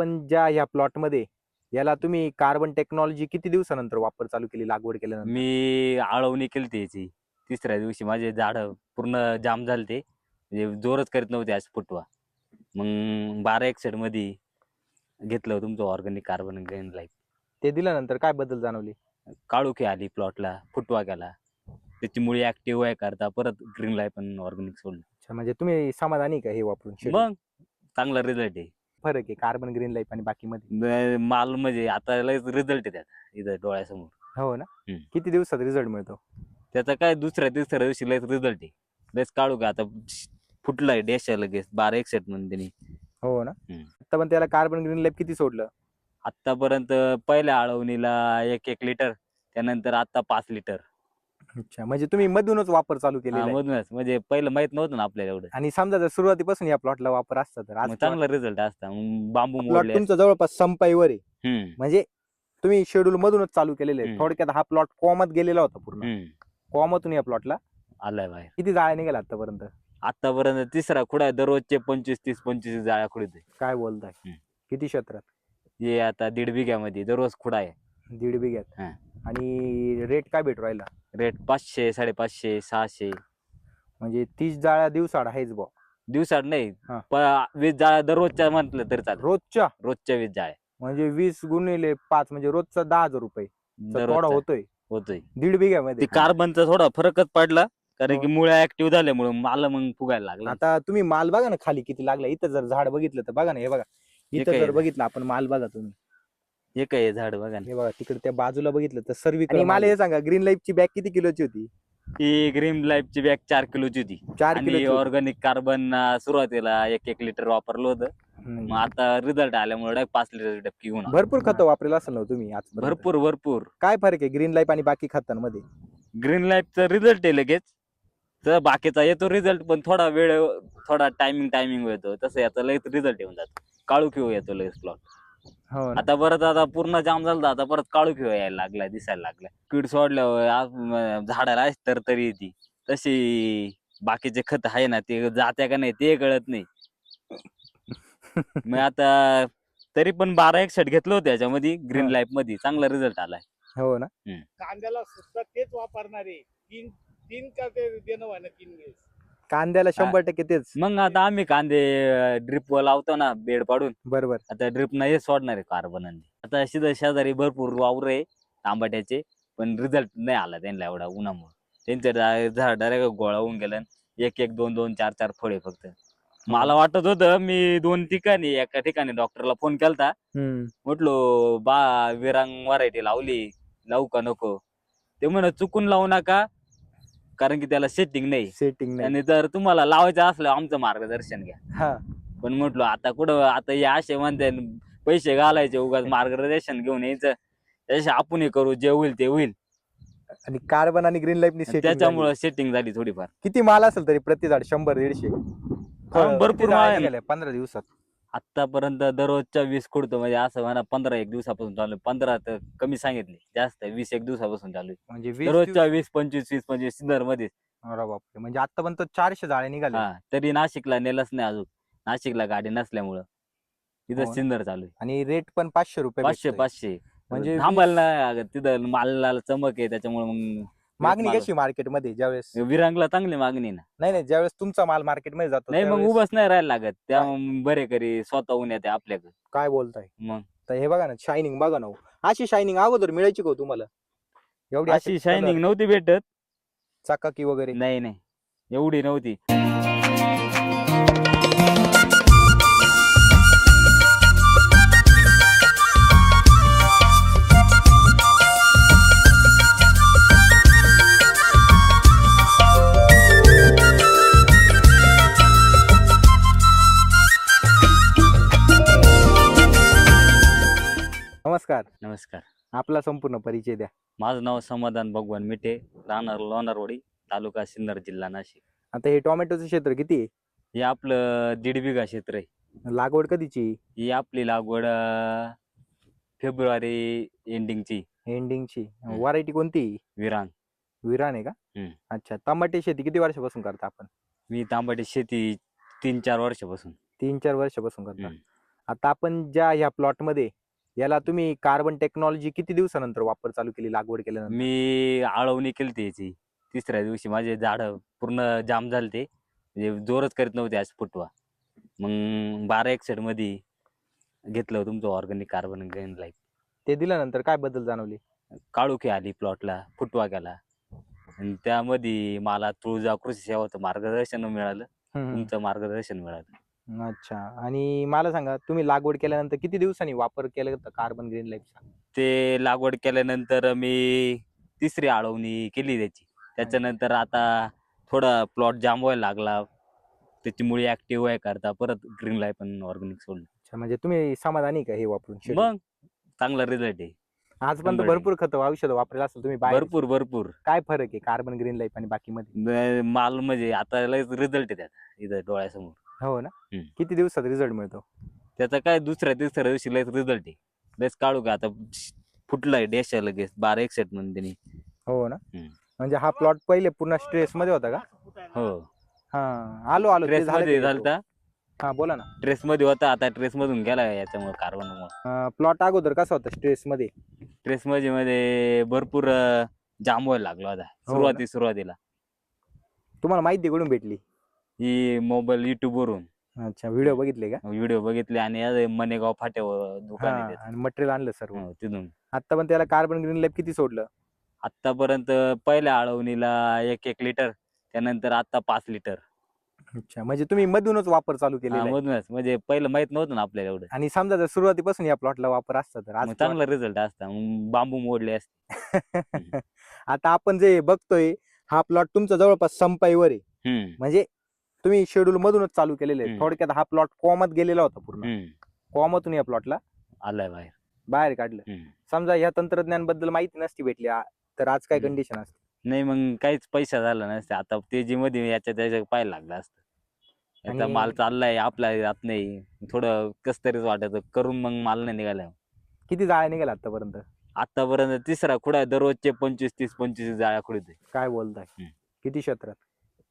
आपण ज्या ह्या प्लॉट मध्ये याला तुम्ही कार्बन टेक्नॉलॉजी किती दिवसानंतर वापर चालू केली लागवड केल्यानंतर? मी आळवणी केली त्याची तिसऱ्या दिवशी माझे झाड पूर्ण जाम झाले ते म्हणजे जोरच करीत नव्हते आज फुटवा. मग 12 मध्ये घेतलं तुमचं ऑर्गॅनिक कार्बन ग्रीन लाईफ. ते दिल्यानंतर काय बदल जाणवले? काळोखी आली प्लॉटला, फुटवा गेला, त्याची मुळी ऍक्टिव्ह आहे करता परत ग्रीन लाईफ पण ऑर्गॅनिक सोडलं. अच्छा, म्हणजे तुम्ही समाधानी का हे वापरून? मग चांगला रिझल्ट आहे. फरक आहे कार्बन ग्रीन लाईफ आणि बाकी मध्ये? माल म्हणजे आता रिझल्ट आहे त्याचा इथं डोळ्यासमोर. हो ना. किती दिवसात रिझल्ट मिळतो त्याचा? काय दुसऱ्या तिसऱ्या दिवशी लयच रिझल्ट आहे. लयच काढू का आता फुटलाय डॅश लगेच 1261 म्हणून त्यांनी. हो ना. आता पण त्याला कार्बन ग्रीन लाईफ किती सोडलं आतापर्यंत? पहिल्या आळवणीला 1 लिटर, त्यानंतर आता 5 लिटर. अच्छा, म्हणजे तुम्ही मधूनच वापर चालू केलेला आहे? मधूनच, म्हणजे पहिलं माहित नव्हतं ना आपल्याला एवढं. आणि समजा जर सुरुवातीपासून या प्लॉटला वापर असता तर आज चांगला रिझल्ट असता. मग बांबू प्लॉट मोडले तुमचा जवळपास संपाईवर आहे. असते. म्हणजे तुम्ही शेड्यूल मधूनच चालू केलेले आहे. थोडक्यात हा प्लॉट कॉमात गेलेला होता पूर्ण. कॉमातून या प्लॉटला आलाय बाहेर. किती जाळ्या निघाल्या आतापर्यंत? आतापर्यंत तिसरा खुडा दररोजचे 25-30-25 जाळ्या खुडते. काय बोलताय? किती क्षेत्रात? हे आता 1.5 बिघ्यामध्ये दररोज खुडा आहे. 1.5 बिघ्यात? आणि रेट काय भेटू राहिला? रेट 500, 550, 600. म्हणजे 30 जाळ्या दिवसाड आहेच बा? दिवसाड नाही, 20 जाळ्या दररोजच्या म्हटलं तरी चालेल. रोजच्या? रोजच्या 20 जाळ्या. म्हणजे 20 गुणिले 5 म्हणजे रोजचा 10,000 रुपये थोडा होतोय 1.5 बिघ्यामध्ये. कार्बनचा थोडा फरकच पडला, कारण की मुळ्या ऍक्टिव्ह झाल्यामुळे माल मग फुगायला लागला. आता तुम्ही माल बघा ना खाली किती लागला. इथं जर झाड बघितलं तर बघा ना, हे बघा इथं जर बघितलं आपण माल बघा तुम्ही, हे काय झाड बघा ना, हे बघा तिकडे त्या बाजूला बघितलं तर सर्व. मला हे सांगा, ग्रीन लाईफची बॅग किती किलोची होती? ही ग्रीन लाईफची बॅग 4 किलोची होती. 4 आणि किलोची? ऑर्गॅनिक कार्बन सुरुवातीला 1 लिटर वापरलं होतं. मग आता रिझल्ट आल्यामुळे 5 लिटर डबकी घेऊन आलो. भरपूर खतं वापरेल असेल ना तुम्ही आज? भरपूर. काय फरक आहे ग्रीन लाईफ आणि बाकी खतांमध्ये? ग्रीन लाईफचा रिझल्ट आहे लगेच, तर बाकीचा येतो रिझल्ट पण थोडा वेळ, थोडा टायमिंग येतो. तसं याचा लगेच रिझल्ट येऊन जातो. काळू येतो लगेच प्लॉट. आता परत आता पूर्ण जाम झालं, आता परत काळू यायला लागलाय, दिसायला लागलाय. कीड सोडल्यावर झाडाला तरी येते. तशी बाकीचे खत आहे ना, ते जात्या का नाही ते कळत नाही. मग आता तरी पण 1261 घेतलं होतं याच्यामध्ये ग्रीन लाईफ मध्ये, चांगला रिझल्ट आलाय. हो ना. कांद्याला सुद्धा तेच वापरणारे. तीन का ते देणं व्हायला 3 वेळेस. कांद्याला 100% तेच. मग आता आम्ही कांदे ड्रिप वर लावतो ना, बेड पाडून. बरोबर. आता ड्रिप नाही सोडणार आहे कार्बन. आता शेजारी भरपूर वावर आहे तांबट्याचे, पण रिझल्ट नाही आला त्यांना एवढा उन्हामुळे. त्यांच्या झाड डायरेक्ट गोळा होऊन गेलं. 1-1, 2-2, 4-4 फळे फक्त. मला वाटत होतं, मी 2 ठिकाणी, एका ठिकाणी डॉक्टरला फोन केलता, म्हटलो विरांग व्हरायटी लावू का नको? ते म्हण चुकून लावू नका, कारण की त्याला सेटिंग नाही. आणि जर तुम्हाला लावायचं असलं आमचं मार्गदर्शन घ्या. पण म्हटलो आता कुठं, आता या असे म्हणते पैसे घालायचे उगाच, मार्गदर्शन घेऊन यायचं, त्याच्या आपण करू, जे होईल ते होईल. आणि कार्बन आणि ग्रीन लाईफ त्याच्यामुळे सेटिंग झाली थोडीफार. किती माल असेल तरी प्रति झाड? 100-150? भरपूर माल गेले 15 दिवसात आतापर्यंत. दररोजच्या 20 खुडतो, म्हणजे असं म्हणा 15-1 दिवसापासून चालू. 15 तर कमी सांगितले, जास्त 20-1 दिवसापासून चालू. म्हणजे दररोजच्या 20-25 सिंदर मध्ये. अरे बापरे, म्हणजे आतापर्यंत 400 जाळे निघाले. तरी नाशिकला नेलंच नाही अजून, नाशिकला गाडी नसल्यामुळं. इथं सिंदर चालू. आणि रेट पण 500 रुपये? 500. म्हणजे थांबायला नाही, तिथं मालाला चमक आहे, त्याच्यामुळे मग. मागणी कशी मार्केटमध्ये ज्यावेळेस? विरांगला चांगली मागणी ना. नाही, ज्यावेळेस तुमचा माल मार्केटमध्ये जातो नाही, मग उभाच नाही राहायला लागत. त्या बरे करी स्वतःहून येते आपल्याकडे. काय बोलताय? मग तर हे बघा ना, शायनिंग बघा ना. अशी शायनिंग अगोदर मिळायची का तुम्हाला? एवढी अशी शायनिंग नव्हती भेटत. चकाकी वगैरे? नाही, एवढी नव्हती. नमस्कार. आपला संपूर्ण परिचय द्या. माझं नाव समाधान भगवान मिठे, राहणार लोणारवाडी, तालुका सिन्नर, जिल्हा नाशिक. आता हे टोमॅटोचं क्षेत्र किती आहे? हे आपलं 1.5 बिघा क्षेत्र आहे. लागवड कधीची? ही आपली लागवड फेब्रुवारी एंडिंगची. व्हरायटी कोणती? विरान आहे का? अच्छा. तांबटे शेती किती वर्षापासून करता आपण? मी तांबटे शेती 3-4 वर्षापासून. 3-4 वर्षापासून करता. आता आपण ज्या ह्या प्लॉट मध्ये याला तुम्ही कार्बन टेक्नॉलॉजी किती दिवसानंतर वापर चालू केली लागवड केल्यानंतर? मी आळवणी केली त्याची 3ऱ्या दिवशी माझे झाड पूर्ण जाम झाले ते म्हणजे जोरच करीत नव्हते आज फुटवा. मग 12 मध्ये घेतलं तुमचं ऑर्गॅनिक कार्बन ग्रीन लाईफ. ते दिल्यानंतर काय बदल जाणवले? काळुखी आली प्लॉटला, फुटवा गेला आणि त्यामध्ये मला तुळजा कृषी सेवाचं मार्गदर्शन मिळालं. तुमचं मार्गदर्शन मिळालं. अच्छा. आणि मला सांगा, तुम्ही लागवड केल्यानंतर किती दिवसांनी वापर केला होता कार्बन ग्रीन लाईफचा? ते लागवड केल्यानंतर मी 3री आळवणी केली त्याची. त्याच्यानंतर आता थोडा प्लॉट जाम व्हायला लागला. त्याची मुळी ऍक्टिव्ह व्हाय करता परत ग्रीन लाईफ आणि ऑर्गॅनिक सोडलं. अच्छा, म्हणजे तुम्ही समाधानी का हे वापरून schedule? मग चांगला रिझल्ट आहे. आजपर्यंत 100% भरपूर खतं औषधं वापरलं असेल तुम्ही बाहेर. भरपूर काय फरक आहे कार्बन ग्रीन लाईफ आणि बाकी मध्ये? माल म्हणजे आता लयच रिझल्ट आहे त्याचा इथं डोळ्यासमोर. हो ना. हम्म. किती दिवसात रिझल्ट मिळतो? त्याचा काय 2ऱ्या-3ऱ्या दिवशी लयच रिझल्ट आहे. लयच काढू का आता फुटलाय डेशा लगेच 12 म्हणून त्यांनी. हो ना. हम्म. म्हणजे हा प्लॉट पहिले पूर्ण स्ट्रेस मध्ये होता का? हो हा, आलो ते ट्रेस मध्ये झालं. झालता. हा, बोला ना. ट्रेस मध्ये होता आता ट्रेस मधून गेला याच्यामुळे कार्बनमुळे. प्लॉट अगोदर कसा होता स्ट्रेस मध्ये? ट्रेस मध्ये भरपूर जाम व्हायला लागला होता हो ना. सुरुवातीला. तुम्हाला माहिती कुठून भेटली? ही मोबाईल युट्यूब वरून अच्छा, व्हिडिओ बघितले का? व्हिडिओ बघितले आणि या मनेगाव फाट्यावर दुकान आहे त्याचं. आणि मटेरियल आणलं सर्व. हो, तिथून आता पण त्याला कार्बन ग्रीन लाईफ किती सोडलं? आतापर्यंत पहिल्या आळवणीला 1 लिटर, त्यानंतर आता 5 लिटर. अच्छा, म्हणजे तुम्ही मधूनच वापर चालू केलेला आहे. मधूनच म्हणजे पहिलं माहित नव्हतं ना आपल्याला एवढं. आणि समजा जर सुरुवातीपासून या प्लॉटला वापर असता तर आज मग चांगला रिझल्ट असता. मग बांबू मोडले असते. आता आपण जे बघतोय हा प्लॉट तुमचा जवळपास संपाईवर आहे. म्हणजे तुम्ही शेड्यूल मधूनच चालू केलेले आहे. हम्म. थोडक्यात हा प्लॉट कॉमत गेलेला होता पूर्ण. कॉमतून या प्लॉटला आलाय बाहेर. बाहेर काढलं. समजा या तंत्रज्ञान बद्दल माहिती नसती भेटली तर आज काय कंडिशन असते? नाही मग काहीच पैसा झाला नसते. आता तेजीमध्ये त्याच्या पाहायला लागला असतं. याचा आणि- माल चाललाय आपला जात नाही. थोडं कस तरीच वाटत करून मग माल नाही निघाला. किती जाळ्या निघाल्या आतापर्यंत? आतापर्यंत 3रा खुडा आहे. दररोजचे 25-30-25 जाळ्या खुडते. काय बोलताय? हम्म. किती क्षेत्रात?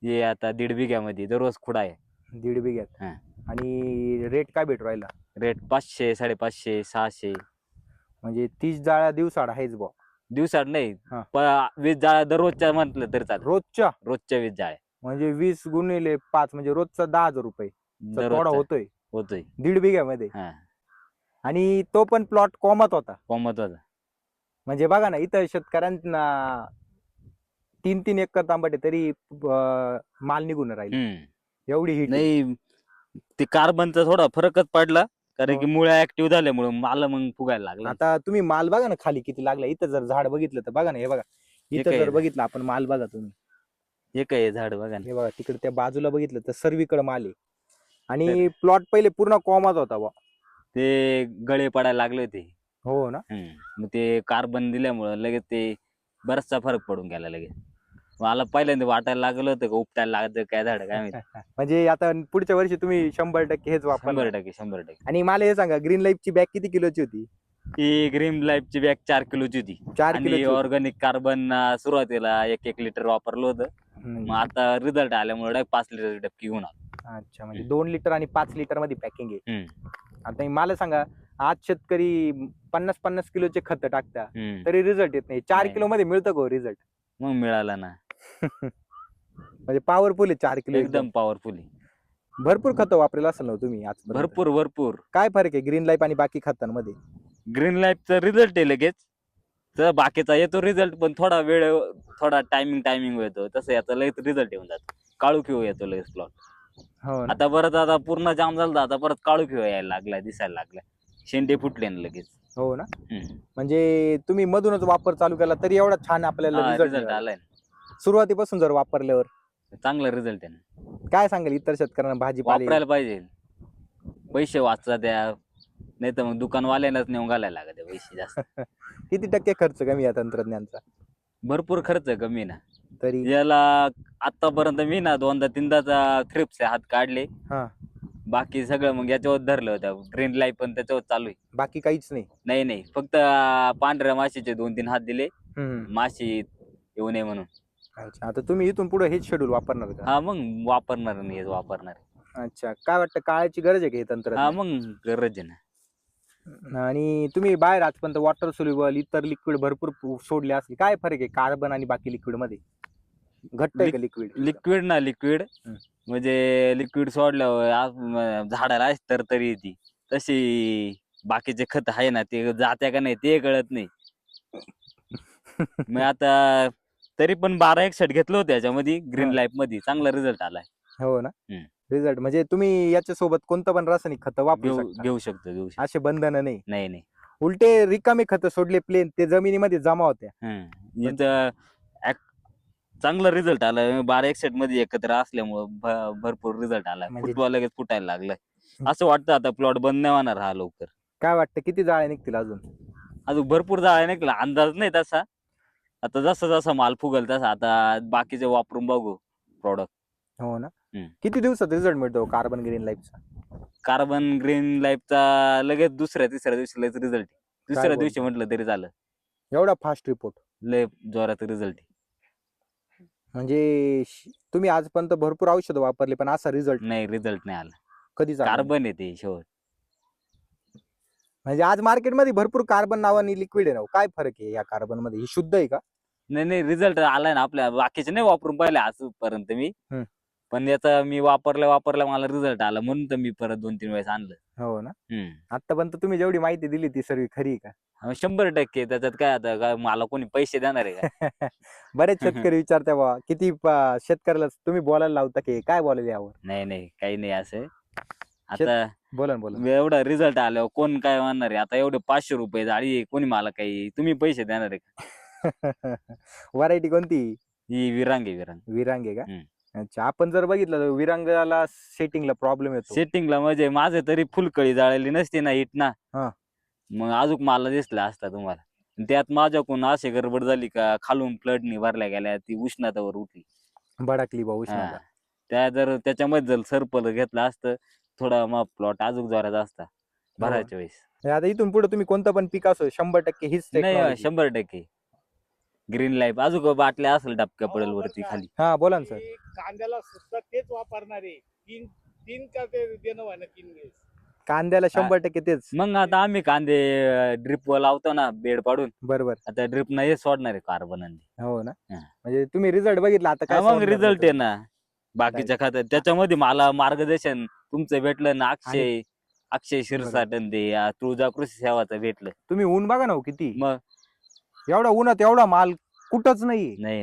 हे आता 1.5 बिघ्यामध्ये दररोज खुडा आहे. 1.5 बिघ्यात. हा. आणि रेट काय भेटू राहिला? रेट 500, 550, 600. म्हणजे 30 जाळ्या दिवसाड आहेच बा. दिवसात नाही. हा. 20 जाळ्या दररोजच्या म्हटलं तरी चालेल. रोजच्या 20 जाळ्या म्हणजे 20 गुणिले 5 म्हणजे रोजचा 10,000 रुपये थोडा दररोजच्या होतोय होतोय. 1.5 बिघ्यामध्ये. हा, आणि तो पण प्लॉट कॉमत होता. महत्वाचा. म्हणजे बघा ना, इथं शेतकऱ्यांना 3-3 एकर तांबटे तरी माल निघून राहील. एवढी हिट. नाही ते कार्बनचा थोडा फरकच पडला कारण हो. की मुळ्या ऍक्टिव्ह झाल्यामुळे माल मग फुगायला लागला. आता तुम्ही माल बघा ना खाली किती लागला. इथं जर झाड बघितलं तर बघा ना, हे बघा इथं काय जर आहे? बघितलं आपण माल बघा तुम्ही, हे काय झाड बघा ना. हे बघा तिकडे त्या बाजूला बघितलं तर सर्वीकडे माल आहे. आणि प्लॉट पहिले पूर्ण कॉमत होता बा. ते गळे पडायला लागले होते. हो ना. मग ते कार्बन दिल्यामुळं लगेच ते बराचसा फरक पडून गेला लगेच. मला पहिल्यांदा वाटायला लागलं होतं का उपटायला लागतं काय झाड काय माहिती. म्हणजे आता पुढच्या वर्षी तुम्ही 100% हेच वापरणार. 100%. आणि मला हे सांगा, ग्रीन लाईफची बॅग किती किलोची होती? ही ग्रीन लाईफची बॅग 4 किलोची होती. 4 आणि किलोची होती. ऑर्गॅनिक कार्बन सुरुवातीला 1 लिटर वापरलं होतं. मग आता रिझल्ट आल्यामुळे 5 लिटर डबकी घेऊन आलो. अच्छा, म्हणजे 2 लिटर आणि 5 लिटर मध्ये पॅकिंग आहे. हम्म. आता मला सांगा, आज शेतकरी 50-50 किलोचे खत टाकता तरी रिझल्ट येत नाही. 4 नाही. किलो मध्ये मिळतं का रिझल्ट? मग मिळाला ना. म्हणजे पॉवरफुल आहे 4 किलो. एकदम पॉवरफुल आहे. भरपूर खतं वापरेल असेल ना तुम्ही आज? भरपूर. काय फरक आहे ग्रीन लाईफ आणि बाकी खतांमध्ये? ग्रीन लाईफचा रिझल्ट आहे लगेच. तर बाकीचा येतो रिझल्ट पण थोडा वेळ थोडा टायमिंग येतो. तसं याचा लगेच रिझल्ट येऊन जातो. काळू येतो लगेच प्लॉट. हो ना. आता परत आता पूर्ण जाम झालं आता परत काळू यायला लागलाय, दिसायला लागलाय. शेंडे फुटले ना लगेच. हो ना. म्हणजे तुम्ही मधूनच वापर चालू केला तरी एवढा छान आपल्याला रिझल्ट आलाय. सुरुवातीपासून जर वापरल्यावर चांगला रिझल्ट आहे ना. काय सांगेल इतर शेतकऱ्यांना? भाजीपाला वापरायला पाहिजे. पैसे वाचतात त्या, नाही तर मग दुकानवाल्यांनाच नेऊन घालायला लागत पैसे जास्त. किती टक्के खर्च कमी या तंत्रज्ञानचा? भरपूर खर्च कमी ना. तरी याला आतापर्यंत मी ना 2दा-3दाचा थ्रिप्सचे हात काढले. हा. बाकी सगळं मग याच्यावर धरलं होतं. ग्रीन लाईफ पण त्याच्यावर चालू आहे. बाकी काहीच नाही? नाही फक्त पांढऱ्या माशीचे 2-3 हात दिले. माशी येऊ नये म्हणून. अच्छा, आता तुम्ही इथून पुढे हेच शेड्यूल वापरणार का? हा, मग वापरणार नाही वापरणार. अच्छा, काय वाटतं काळाची गरज आहे का हे हा तंत्रज्ञान? मग गरज आहे ना. आणि तुम्ही बाहेर आजपर्यंत वॉटर सोल्युबल इतर लिक्विड भरपूर सोडले असतील, काय फरक आहे कार्बन आणि बाकी लिक्विड मध्ये? घट्ट आहे का लिक्विड? लिक्विड ना लिक्विड हम्म. म्हणजे लिक्विड सोडल्यावर झाडाला तरतरी येते, तशी बाकीचे खत आहे ना ते जात्या का नाही ते कळत नाही. मग आता तरी पण 12-61 घेतलं होतं याच्यामध्ये ग्रीन हा. लाईफ मध्ये, चांगला रिझल्ट आलाय. हो ना. हम्म. रिझल्ट म्हणजे तुम्ही याच्या सोबत कोणतं पण रासायनिक खत वापरू शकता, घेऊ शकतो. असे बंधन नाही. नाही. उलटे रिकामे खत सोडले प्लेन ते जमिनीमध्ये जमा होत्या. याचं चांगला रिझल्ट आलाय. 12-61 मध्ये एकत्र असल्यामुळे भरपूर रिझल्ट आलाय. म्हणजे- फुटवा लगेच फुटायला लागलाय. असं वाटतं आता प्लॉट बंद नाही होणार हा लवकर. काय वाटतं किती जाळ्या निघतील अजून? अजून भरपूर जाळ्या निघला, अंदाज नाही तसा. आता जसा माल फुगल तसा आता बाकीचे वापरून बघू प्रॉडक्ट. हो ना. हम्म. किती दिवसात रिझल्ट मिळतो कार्बन ग्रीन लाईफचा? कार्बन ग्रीन लाईफचा लगेच दुसऱ्या-तिसऱ्या दिवशी लगेच रिझल्ट. दुसऱ्या बोलता? दिवशी म्हटलं तरी झालं. एवढा फास्ट रिपोर्ट? लय जोरात रिझल्ट. म्हणजे तुम्ही आजपर्यंत भरपूर औषधं वापरली पण असा रिझल्ट नाही, रिझल्ट नाही आला. कधीच आला नाही. कार्बन येते शेवट. म्हणजे आज मार्केटमध्ये भरपूर कार्बन नावाने लिक्विड आहे ना, काय फरक आहे या कार्बन मध्ये? ही शुद्ध आहे का? नाही रिझल्ट आलाय ना आपल्या. बाकीचे नाही वापरून पाहिले आजपर्यंत मी. हम्म. पण याचा मी वापरल्या मला रिझल्ट आला म्हणून तर मी परत 2-3 वेळेस आणलं. हो ना. आतापर्यंत तुम्ही जेवढी माहिती दिली ती सर्व खरी आहे का? 100% त्याच्यात काय आता काय मला कोणी पैसे देणार आहे का? बरेच शेतकरी विचारते बाबा किती शेतकऱ्याला तुम्ही बोलायला लावता की काय बोलायला यावर? नाही काही नाही असं. आता बोला ना. एवढा रिझल्ट आल्यावर कोण काय म्हणणार आहे? आता एवढे 500 रुपये जाळी कोणी मला काही तुम्ही पैसे देणार आहे का? व्हरायटी कोणती? ही विरांग. विरांग आहे का? अच्छा, आपण जर बघितलं तर विरांगाला सेटिंगला प्रॉब्लेम येतो. सेटिंगला म्हणजे माझे तरी फुलकळी जाळलेली नसते ना हिट ना. हा. मग अजून मला दिसला असता तुम्हाला. त्यात माझ्याकडून अशी गडबड झाली का खालून फ्लडनी भरल्या गेल्या, ती उष्णतावर उठली. भडकली भाऊ उष्णता. त्याच्यामध्ये जर सरपल घेतलं असतं थोडा मग प्लॉट अजून जोराचा असता भरायच्या वेळेस. आता इथून पुढे तुम्ही कोणतं पण पीक असो 100% हीच नाही technology. 100% green life. अजून बाटल्या असेल डबक्या पडेल वरती खाली. हा बोला ना सर. की कांद्याला सुद्धा तेच वापरणारे. तीन तीन का ते देणं व्हायला 3 वेळेस. कांद्याला 100% तेच. मग आता आम्ही कांदे ड्रिप लावतो ना बेड पाडून. बरोबर. आता ड्रिप नाही सोडणार आहे कार्बन. हो ना. हा. म्हणजे तुम्ही रिझल्ट बघितला आता काय मग सोडणार रिझल्ट नाही आहे ना बाकीच्या खात्यात. त्याच्यामध्ये मला मार्गदर्शन तुमचं भेटलं ना. अक्षय शिरसाटन ते तुळजा कृषी सेवाचं भेटलं. तुम्ही ऊन बघा ना हो किती. मग एवढा उन्हात एवढा माल कुठंच नाही. नाही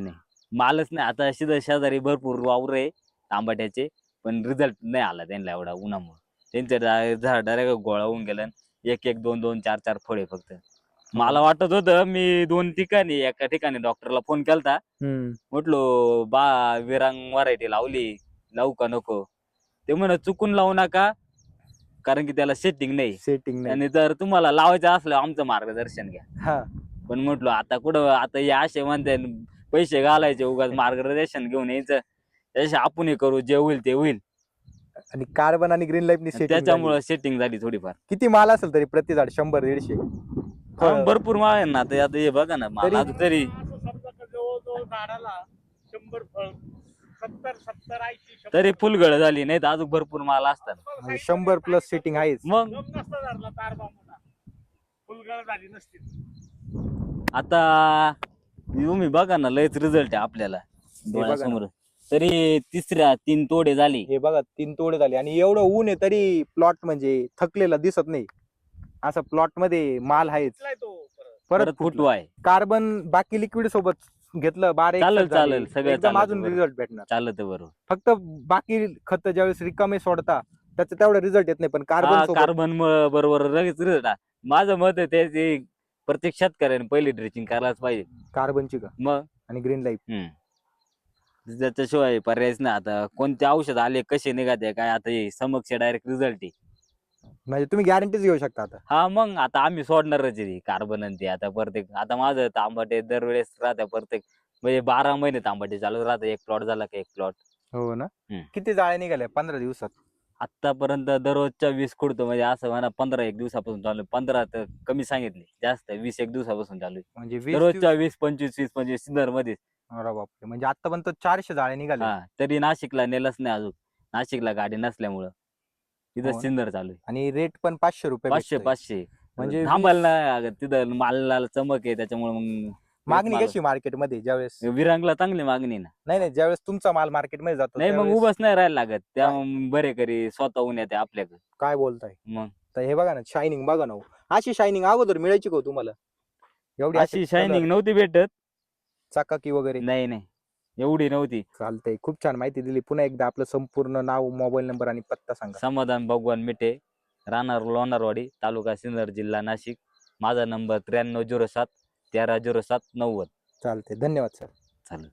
मालच नाही. आता शेजारी भरपूर वावर आहे तांबट्याचे, पण रिझल्ट नाही आला त्यांना एवढा उन्हामुळे. त्यांच्या झाड डायरेक्ट गोळा होऊन गेलं. 1-1, 2-2, 4-4 फळे फक्त. मला वाटत होतं मी 2 ठिकाणी एका ठिकाणी डॉक्टरला फोन केलता. म्हटलो विरांग व्हरायटी लावू का नको? ते म्हण चुकून लावू नका कारण की त्याला सेटिंग नाही. आणि जर तुम्हाला लावायचं असलं आमचं मार्गदर्शन घ्या. पण म्हटलो आता कुठं आता या असे म्हणते पैसे घालायचे उगाच मार्गदर्शन घेऊन यायचं. त्याच्याशी आपण करू जे होईल ते होईल. आणि कार्बन आणि ग्रीन लाईफनी त्याच्यामुळे सेटिंग झाली थोडीफार. किती माल असेल तरी प्रति झाड 100-150? भरपूर माल आहे ना. आता हे बघा ना माल तरी असं समजा का जवळजवळ झाडाला 100 फळ 70-80 तरी फुलगळ झाली नाही तर अजून भरपूर माल असतात. 100+ सेटिंग आहेच. मग नसता धरला तारबांबूला फुलगळ झाली नसती. आता तुम्ही बघा ना लयच रिझल्ट आहे आपल्याला डोळ्यासमोर. तरी 3 तोडे झाले. हे बघा 3 तोडे झाले आणि एवढं ऊन आहे तरी प्लॉट म्हणजे थकलेला दिसत नाही. असं प्लॉट मध्ये माल आहेच. परत फुटवा आहे. कार्बन बाकी लिक्विड सोबत घेतलं चालेल सगळं एकदम अजून चालेल. रिझल्ट भेटणार. चालत बरोबर. फक्त बाकी खत ज्यावेळेस रिकामे सोडता त्याचा तेवढा रिझल्ट येत नाही. पण कार्बन बरोबर लगेच रिझल्ट. माझं मत आहे त्याची प्रत्येक शेतकऱ्याने पहिली ड्रेसिंग करायलाच पाहिजे कार्बनची का मग. आणि ग्रीन लाईफ. त्याच्याशिवाय पर्यायच नाही. आता कोणते औषध आले कसे निघाते काय आता हे समक्ष डायरेक्ट रिझल्ट आहे. म्हणजे तुम्ही गॅरंटीच घेऊ शकता आता. हा मग आता आम्ही सोडणारच आहे कार्बन आणि ते आता प्रत्येक. आता माझं तांबटे दरवेळेस राहते प्रत्येक म्हणजे 12 महिने तांबटे चालू राहते. एक प्लॉट झाला की एक प्लॉट. हो ना. किती जाळ्या निघाल्या 15 दिवसात? आतापर्यंत दररोजच्या 20 खुडतो म्हणजे असं म्हणा 15-1 दिवसापासून चालू आहे. 15 तर कमी सांगितले, जास्त 20-1 दिवसापासून चालू आहे. म्हणजे दररोजच्या 20-25 सिन्नर मध्ये. अरे बापरे. म्हणजे आतापर्यंत 400 जाळ्या निघाल्या. तरी नाशिकला नेलंच नाही अजून. नाशिकला गाडी नसल्यामुळं हो तिथं ना. सिंदर चालू आहे. आणि रेट पण 500 रुपये 500 भेटतोय. 500 म्हणजे थांबायला नाही लागत. तिथं मालाला चमक आहे त्याच्यामुळे मग मागणी माल- कशी मार्केटमध्ये ज्यावेळेस विरांगला चांगली मागणी ना. नाही ज्यावेळेस तुमचा माल मार्केटमध्ये जातो नाही मग त्यावेळेस उभाच नाही राहायला लागत. त्या बरे करी स्वतःहून येते आपल्याकडे. काय बोलताय? मग तर हे बघा ना, शायनिंग बघा ना हो. अशी शायनिंग अगोदर मिळायची का हो तुम्हाला? एवढी अशी शायनिंग नव्हती भेटत. चाकाकी वगैरे? नाही नाही एवढी नव्हती. चालतंय. खूप छान माहिती दिली. पुन्हा एकदा आपलं संपूर्ण नाव, मोबाईल नंबर आणि पत्ता सांगा. समाधान भगवान मिटे, राहणार लोणारवाडी, तालुका सिन्नर, जिल्हा नाशिक. माझा नंबर 9307 1307 90. चालतंय. धन्यवाद सर. चालेल.